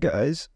Guys,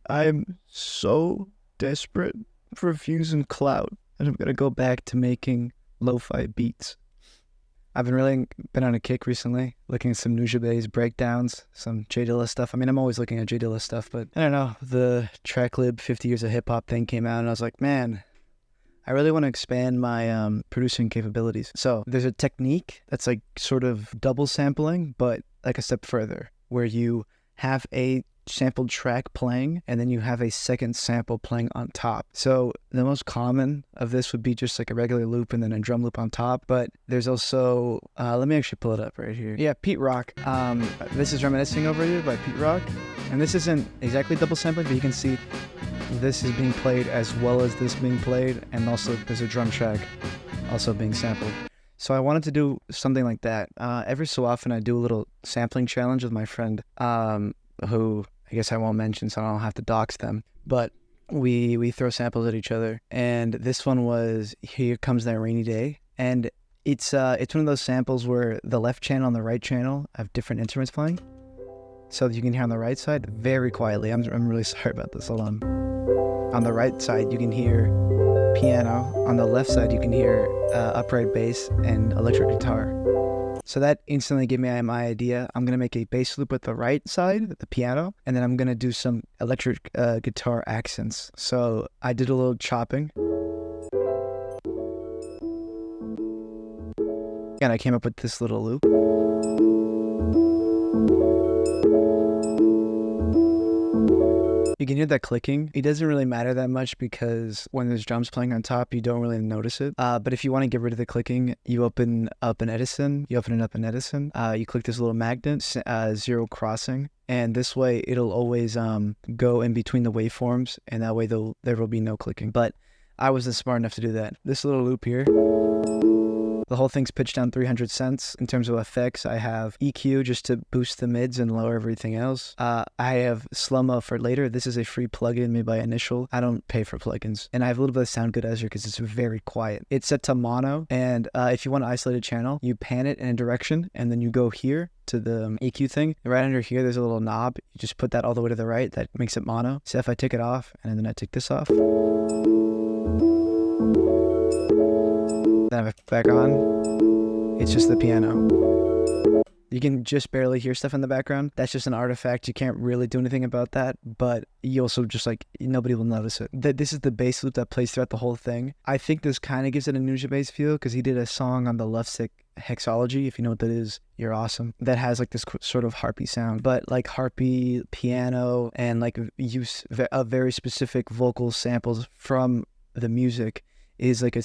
I'm so desperate for views and clout, and I'm gonna go back to making lo-fi beats. I've been on a kick recently, looking at some Nujabes breakdowns, some DIlla stuff. I mean, I'm always looking at DIlla stuff, but I don't know, the Tracklib 50 Years of Hip Hop thing came out, and I was like, man, I really want to expand my producing capabilities. So there's a technique that's like sort of double sampling, but like a step further, where you have a sampled track playing and then you have a second sample playing on top. So the most common of this would be just like a regular loop and then a drum loop on top, but there's also let me actually pull it up right here. Yeah, Pete Rock. This is Reminiscing Over You by Pete Rock, and this isn't exactly double sampling, but you can see this is being played as well as this being played, and also there's a drum track also being sampled. So I wanted to do something like that. Every so often I do a little sampling challenge with my friend, who I guess I won't mention so I don't have to dox them. But we throw samples at each other. And this one was Here Comes That Rainy Day. And it's one of those samples where the left channel and the right channel have different instruments playing. So you can hear on the right side very quietly. I'm really sorry about this. Hold on. On the right side you can hear piano. On the left side you can hear upright bass and electric guitar. So that instantly gave me my idea. I'm going to make a bass loop with the right side, the piano, and then I'm going to do some electric guitar accents. So I did a little chopping. And I came up with this little loop. You can hear that clicking. It doesn't really matter that much because when there's drums playing on top, you don't really notice it. But if you want to get rid of the clicking, you open up an Edison. You click this little magnet, zero crossing. And this way, it'll always go in between the waveforms, and that way there will be no clicking. But I wasn't smart enough to do that. This little loop here, the whole thing's pitched down 300 cents. In terms of effects, I have EQ just to boost the mids and lower everything else. I have slow-mo for later. This is a free plugin made by Initial. I don't pay for plugins. And I have a little bit of sound goodizer because it's very quiet. It's set to mono, and if you want to isolate a channel, you pan it in a direction, and then you go here to the EQ thing. Right under here, there's a little knob. You just put that all the way to the right. That makes it mono. So if I take it off, and then I take this off, then I have it back on, it's just the piano. You can just barely hear stuff in the background. That's just an artifact. You can't really do anything about that, but you also just nobody will notice it. This is the bass loop that plays throughout the whole thing. I think this kind of gives it a Nujabes feel because he did a song on the Lovesick Hexology, if you know what that is, you're awesome, that has like this sort of harpy sound, but like harpy, piano, and like use of very specific vocal samples from the music is like a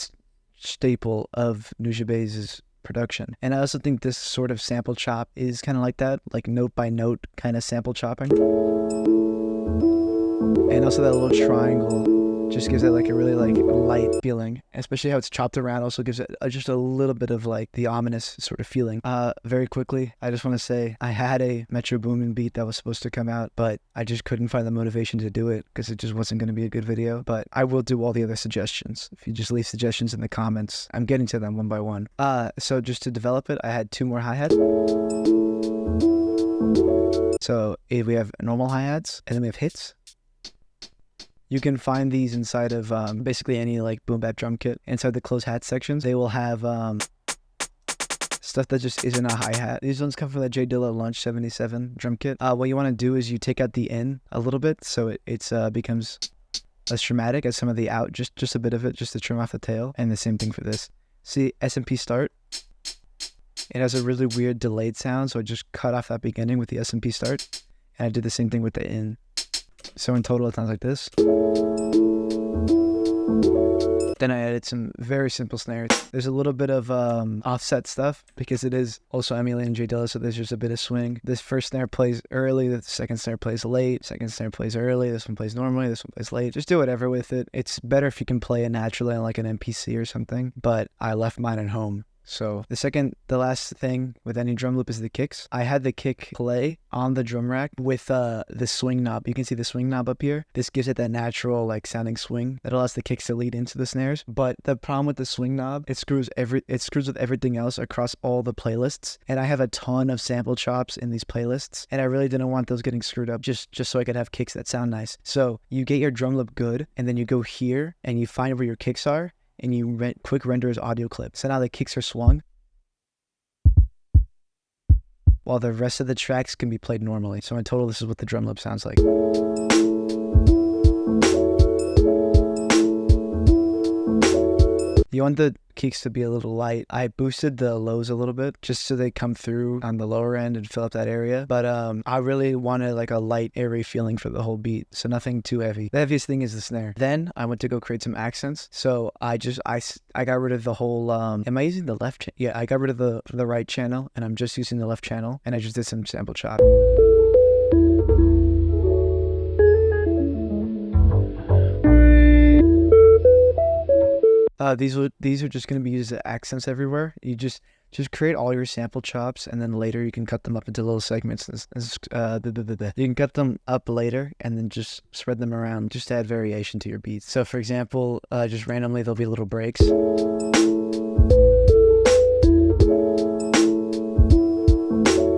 staple of Nujabes' production. And I also think this sort of sample chop is kind of like that, like note by note kind of sample chopping. And also that little triangle just gives it like a really like light feeling, especially how it's chopped around also gives it just a little bit of like the ominous sort of feeling. Very quickly, I just want to say I had a Metro Boomin beat that was supposed to come out, but I just couldn't find the motivation to do it because it just wasn't going to be a good video. But I will do all the other suggestions. If you just leave suggestions in the comments, I'm getting to them one by one. So just to develop it, I had 2 more hi-hats. So if we have normal hi-hats and then we have hits. You can find these inside of basically any like Boom-Bap drum kit. Inside the closed hat sections, they will have stuff that just isn't a hi-hat. These ones come from the DIlla Launch 77 drum kit. What you want to do is you take out the in a little bit so it becomes less dramatic as some of the out, just a bit of it, just to trim off the tail. And the same thing for this. See, SMP start. It has a really weird delayed sound, so I just cut off that beginning with the SMP start. And I did the same thing with the in. So in total, it sounds like this. Then I added some very simple snares. There's a little bit of offset stuff because it is also emulating DIlla, so there's just a bit of swing. This first snare plays early, the second snare plays late, second snare plays early, this one plays normally, this one plays late. Just do whatever with it. It's better if you can play it naturally on like an MPC or something, but I left mine at home. So the last thing with any drum loop is the kicks. I had the kick play on the drum rack with the swing knob. You can see the swing knob up here. This gives it that natural like sounding swing that allows the kicks to lead into the snares. But the problem with the swing knob, it screws with everything else across all the playlists. And I have a ton of sample chops in these playlists, and I really didn't want those getting screwed up just so I could have kicks that sound nice. So you get your drum loop good, and then you go here and you find where your kicks are, and you quick render as audio clip. So now the kicks are swung, while the rest of the tracks can be played normally. So in total, this is what the drum loop sounds like. You want the kicks to be a little light. I boosted the lows a little bit just so they come through on the lower end and fill up that area. But I really wanted like a light, airy feeling for the whole beat, so nothing too heavy. The heaviest thing is the snare. Then I went to go create some accents. So I got rid of the whole. Am I using the left? Yeah, I got rid of the right channel, and I'm just using the left channel, and I just did some sample chop. These are just going to be used as accents everywhere. You just create all your sample chops, and then later you can cut them up into little segments. You can cut them up later and then just spread them around just to add variation to your beats. So for example, just randomly there'll be little breaks.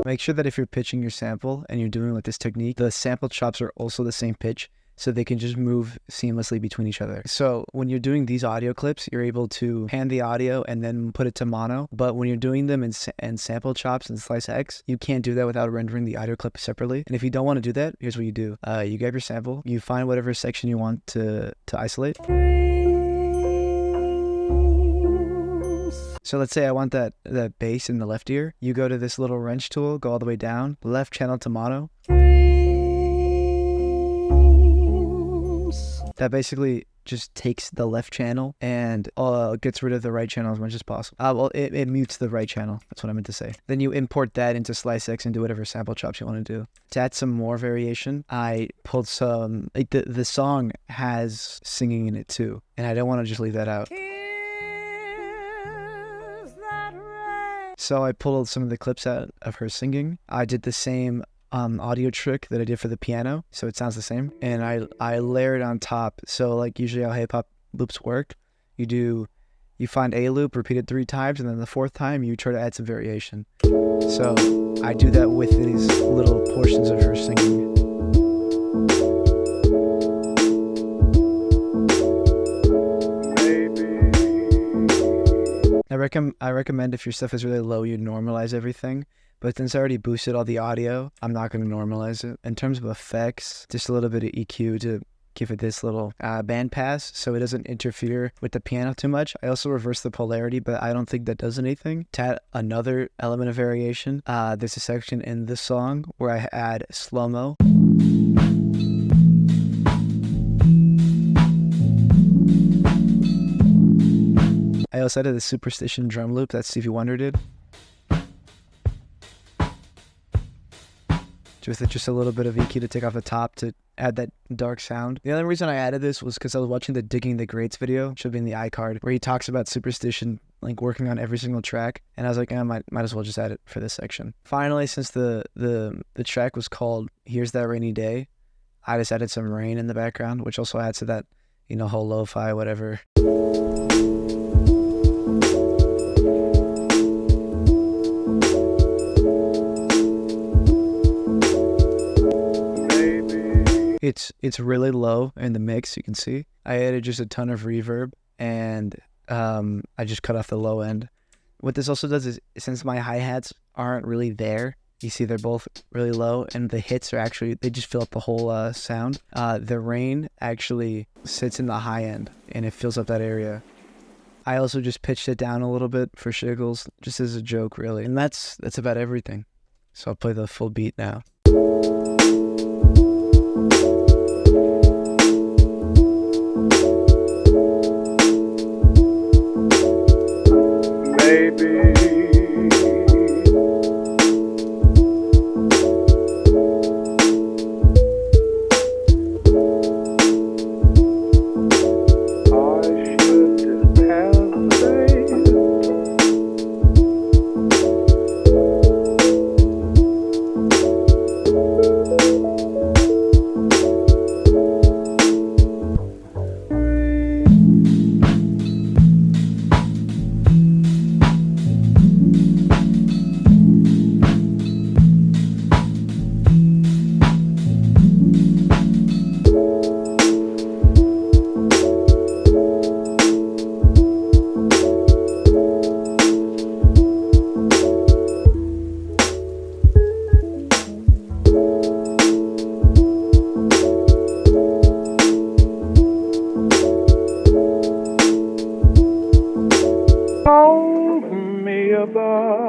Make sure that if you're pitching your sample and you're doing with this technique, the sample chops are also the same pitch, so they can just move seamlessly between each other. So when you're doing these audio clips, you're able to pan the audio and then put it to mono. But when you're doing them in sample chops and Slice X, you can't do that without rendering the audio clip separately. And if you don't want to do that, here's what you do. You grab your sample, you find whatever section you want to isolate. So let's say I want that bass in the left ear. You go to this little wrench tool, go all the way down, left channel to mono. That basically just takes the left channel and gets rid of the right channel as much as possible. Well, it mutes the right channel. That's what I meant to say. Then you import that into Slice X and do whatever sample chops you want to do. To add some more variation, I pulled some, like the song has singing in it too, and I don't want to just leave that out. So I pulled some of the clips out of her singing. I did the same audio trick that I did for the piano, so it sounds the same, and I layer it on top. So like usually how hip-hop loops work, you find a loop, repeat it 3 times, and then the 4th time you try to add some variation. So I do that with these little portions of her singing. I recommend if your stuff is really low, you normalize everything. But since I already boosted all the audio, I'm not going to normalize it. In terms of effects, just a little bit of EQ to give it this little band pass so it doesn't interfere with the piano too much. I also reverse the polarity, but I don't think that does anything. To add another element of variation, there's a section in this song where I add slow-mo. I also added the Superstition drum loop that Stevie Wonder did. With just a little bit of EQ to take off the top to add that dark sound. The other reason I added this was because I was watching the Digging the Greats video, should be in the iCard, where he talks about Superstition like working on every single track, and I was like, I might as well just add it for this section. Finally, since the track was called Here's That Rainy Day, I just added some rain in the background, which also adds to that, whole lo-fi whatever. It's really low in the mix, you can see. I added just a ton of reverb, and I just cut off the low end. What this also does is, since my hi-hats aren't really there, you see they're both really low, and the hits are actually, they just fill up the whole sound. The rain actually sits in the high end, and it fills up that area. I also just pitched it down a little bit for shiggles, just as a joke, really. And that's about everything. So I'll play the full beat now. Boom-Bap.